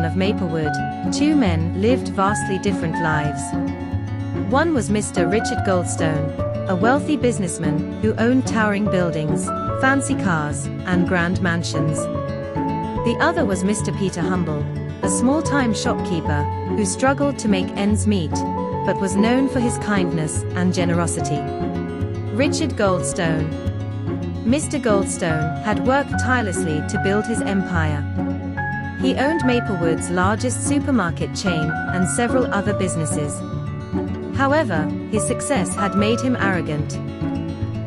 town of Maplewood, two men lived vastly different lives. One was Mr. Richard Goldstone, a wealthy businessman who owned towering buildings, fancy cars, and grand mansions. The other was Mr. Peter Humble, a small-time shopkeeper who struggled to make ends meet, but was known for his kindness and generosity. Richard Goldstone. Mr. Goldstone had worked tirelessly to build his empire. He owned Maplewood's largest supermarket chain and several other businesses. However, his success had made him arrogant.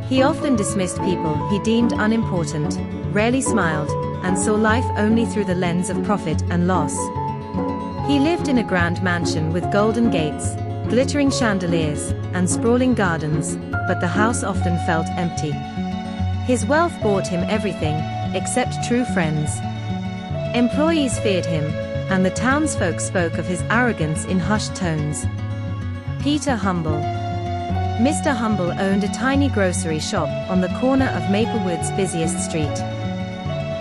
He often dismissed people he deemed unimportant, rarely smiled, and saw life only through the lens of profit and loss. He lived in a grand mansion with golden gates, glittering chandeliers, and sprawling gardens, but the house often felt empty. His wealth bought him everything, except true friends. Employees feared him, and the townsfolk spoke of his arrogance in hushed tones. Peter Humble. Mr. Humble owned a tiny grocery shop on the corner of Maplewood's busiest street.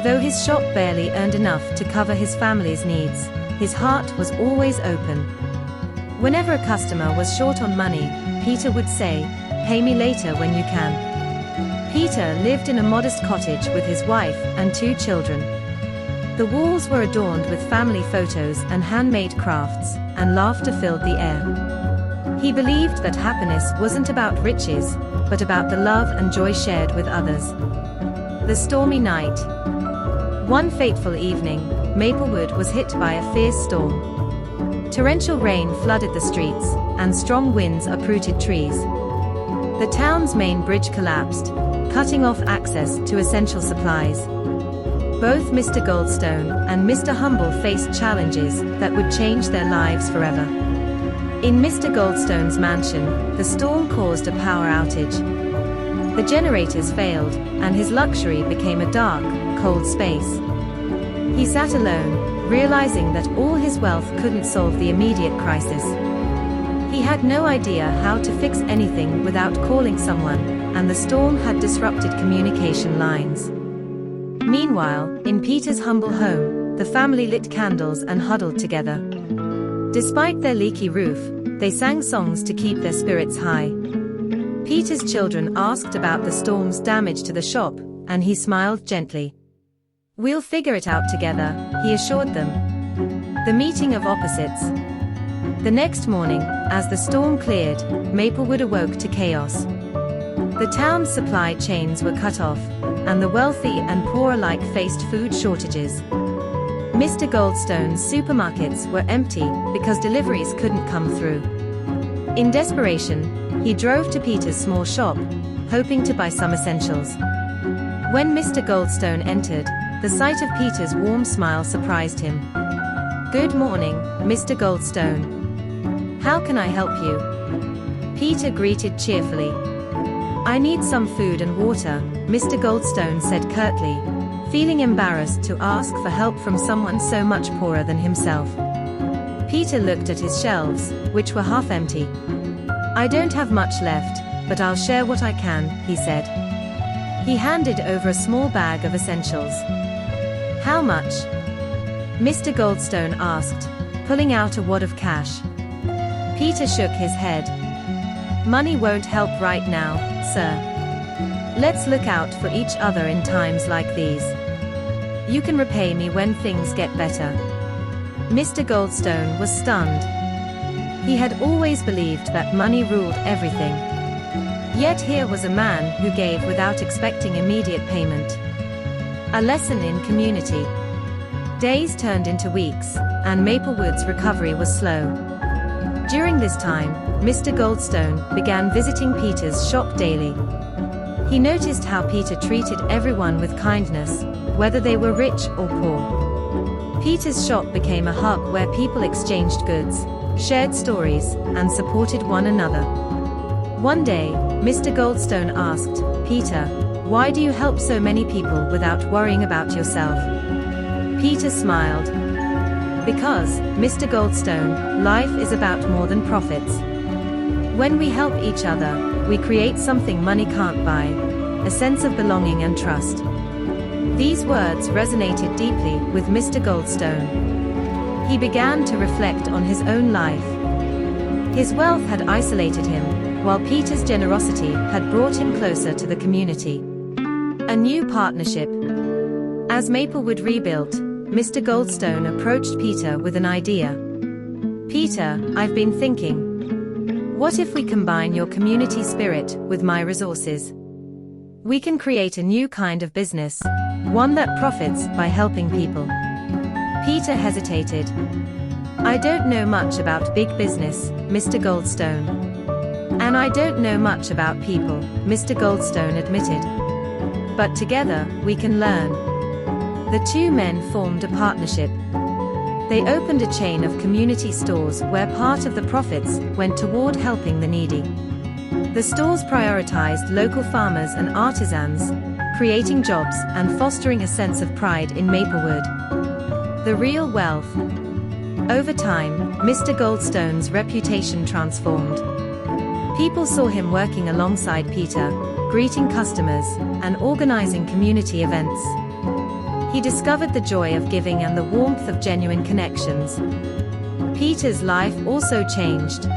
Though his shop barely earned enough to cover his family's needs, his heart was always open. Whenever a customer was short on money, Peter would say, "Pay me later when you can." Peter lived in a modest cottage with his wife and two children. The walls were adorned with family photos and handmade crafts, and laughter filled the air. He believed that happiness wasn't about riches, but about the love and joy shared with others. The stormy night. One fateful evening, Maplewood was hit by a fierce storm. Torrential rain flooded the streets, and strong winds uprooted trees. The town's main bridge collapsed, cutting off access to essential supplies. Both Mr. Goldstone and Mr. Humble faced challenges that would change their lives forever. In Mr. Goldstone's mansion, the storm caused a power outage. The generators failed, and his luxury became a dark, cold space. He sat alone, realizing that all his wealth couldn't solve the immediate crisis. He had no idea how to fix anything without calling someone, and the storm had disrupted communication lines. Meanwhile, in Peter's humble home, the family lit candles and huddled together. Despite their leaky roof, they sang songs to keep their spirits high. Peter's children asked about the storm's damage to the shop, and he smiled gently. "We'll figure it out together," he assured them. The meeting of opposites. The next morning, as the storm cleared, Maplewood awoke to chaos. The town's supply chains were cut off, and the wealthy and poor alike faced food shortages. Mr. Goldstone's supermarkets were empty because deliveries couldn't come through. In desperation, he drove to Peter's small shop, hoping to buy some essentials. When Mr. Goldstone entered, the sight of Peter's warm smile surprised him. "Good morning, Mr. Goldstone. How can I help you?" Peter greeted cheerfully. "I need some food and water," Mr. Goldstone said curtly, feeling embarrassed to ask for help from someone so much poorer than himself. Peter looked at his shelves, which were half empty. "I don't have much left, but I'll share what I can," he said. He handed over a small bag of essentials. "How much?" Mr. Goldstone asked, pulling out a wad of cash. Peter shook his head. "Money won't help right now, sir. Let's look out for each other in times like these. You can repay me when things get better." Mr. Goldstone was stunned. He had always believed that money ruled everything. Yet here was a man who gave without expecting immediate payment. A lesson in community. Days turned into weeks, and Maplewood's recovery was slow. During this time, Mr. Goldstone began visiting Peter's shop daily. He noticed how Peter treated everyone with kindness, whether they were rich or poor. Peter's shop became a hub where people exchanged goods, shared stories, and supported one another. One day, Mr. Goldstone asked, "Peter, why do you help so many people without worrying about yourself?" Peter smiled. "Because, Mr. Goldstone, life is about more than profits. When we help each other, we create something money can't buy, a sense of belonging and trust." These words resonated deeply with Mr. Goldstone. He began to reflect on his own life. His wealth had isolated him, while Peter's generosity had brought him closer to the community. A new partnership. As Maplewood rebuilt, Mr. Goldstone approached Peter with an idea. "Peter, I've been thinking. What if we combine your community spirit with my resources? We can create a new kind of business, one that profits by helping people." Peter hesitated. "I don't know much about big business, Mr. Goldstone. And I don't know much about people," Mr. Goldstone admitted. "But together, we can learn." The two men formed a partnership. They opened a chain of community stores where part of the profits went toward helping the needy. The stores prioritized local farmers and artisans, creating jobs and fostering a sense of pride in Maplewood. The real wealth. Over time, Mr. Goldstone's reputation transformed. People saw him working alongside Peter, greeting customers, and organizing community events. He discovered the joy of giving and the warmth of genuine connections. Peter's life also changed.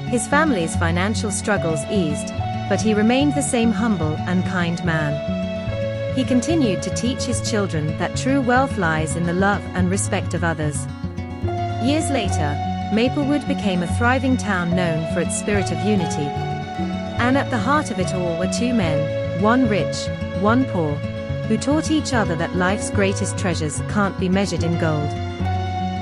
His family's financial struggles eased, but he remained the same humble and kind man. He continued to teach his children that true wealth lies in the love and respect of others. Years later, Maplewood became a thriving town known for its spirit of unity. And at the heart of it all were two men, one rich, one poor, who taught each other that life's greatest treasures can't be measured in gold.